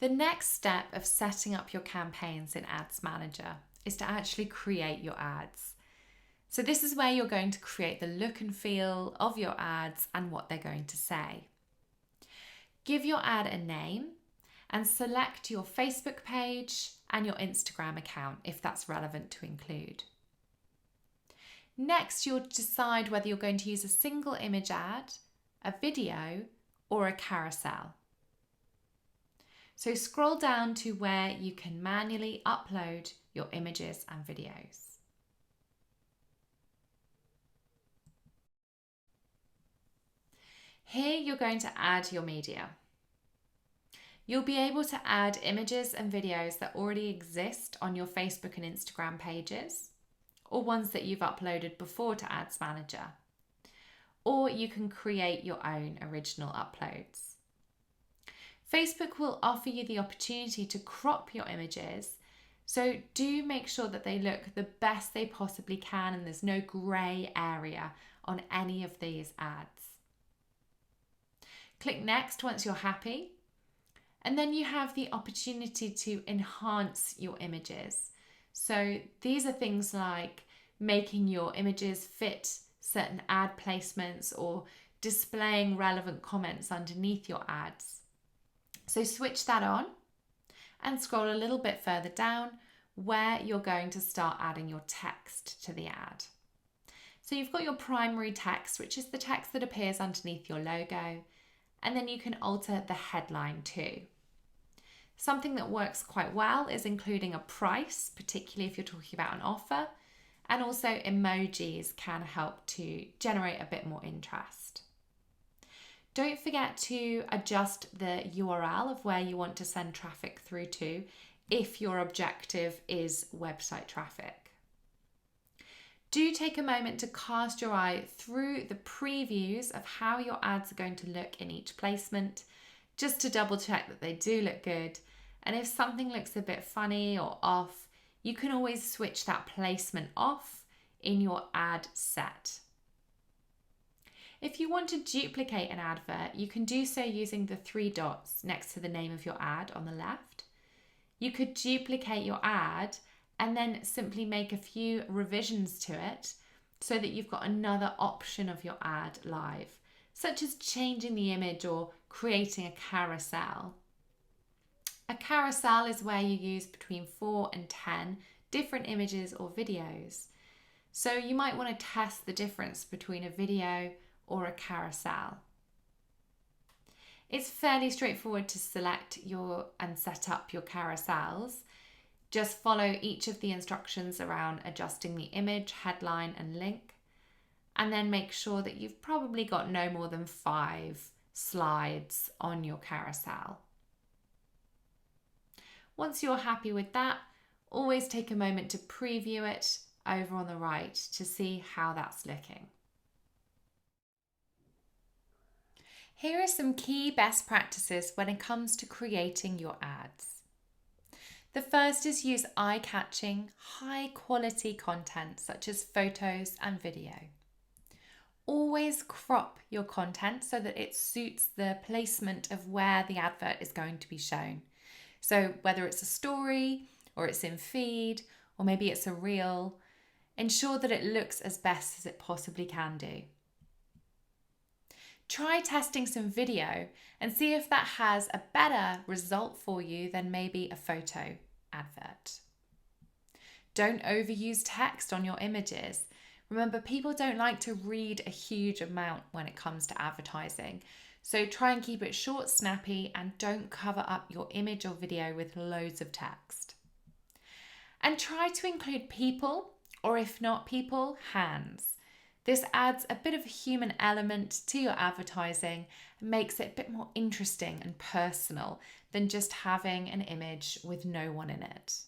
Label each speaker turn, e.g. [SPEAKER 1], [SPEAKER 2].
[SPEAKER 1] The next step of setting up your campaigns in Ads Manager is to actually create your ads. So this is where you're going to create the look and feel of your ads and what they're going to say. Give your ad a name and select your Facebook page and your Instagram account if that's relevant to include. Next, you'll decide whether you're going to use a single image ad, a video, or a carousel. So scroll down to where you can manually upload your images and videos. Here you're going to add your media. You'll be able to add images and videos that already exist on your Facebook and Instagram pages, or ones that you've uploaded before to Ads Manager. Or you can create your own original uploads. Facebook will offer you the opportunity to crop your images, so do make sure that they look the best they possibly can and there's no grey area on any of these ads. Click Next once you're happy, and then you have the opportunity to enhance your images. So these are things like making your images fit certain ad placements or displaying relevant comments underneath your ads. So switch that on and scroll a little bit further down where you're going to start adding your text to the ad. So you've got your primary text, which is the text that appears underneath your logo, and then you can alter the headline too. Something that works quite well is including a price, particularly if you're talking about an offer, and also emojis can help to generate a bit more interest. Don't forget to adjust the URL of where you want to send traffic through to if your objective is website traffic. Do take a moment to cast your eye through the previews of how your ads are going to look in each placement, just to double check that they do look good. And if something looks a bit funny or off, you can always switch that placement off in your ad set. If you want to duplicate an advert, you can do so using the 3 dots next to the name of your ad on the left. You could duplicate your ad and then simply make a few revisions to it so that you've got another option of your ad live, such as changing the image or creating a carousel. A carousel is where you use between 4 and 10 different images or videos. So you might want to test the difference between a video or a carousel. It's fairly straightforward to select and set up your carousels. Just follow each of the instructions around adjusting the image, headline and link, and then make sure that you've probably got no more than 5 slides on your carousel. Once you're happy with that, always take a moment to preview it over on the right to see how that's looking. Here are some key best practices when it comes to creating your ads. The first is use eye-catching, high-quality content such as photos and video. Always crop your content so that it suits the placement of where the advert is going to be shown. So whether it's a story or it's in feed or maybe it's a reel, ensure that it looks as best as it possibly can do. Try testing some video and see if that has a better result for you than maybe a photo advert. Don't overuse text on your images. Remember, people don't like to read a huge amount when it comes to advertising. So try and keep it short, snappy, and don't cover up your image or video with loads of text. And try to include people, or if not people, hands. This adds a bit of a human element to your advertising and makes it a bit more interesting and personal than just having an image with no one in it.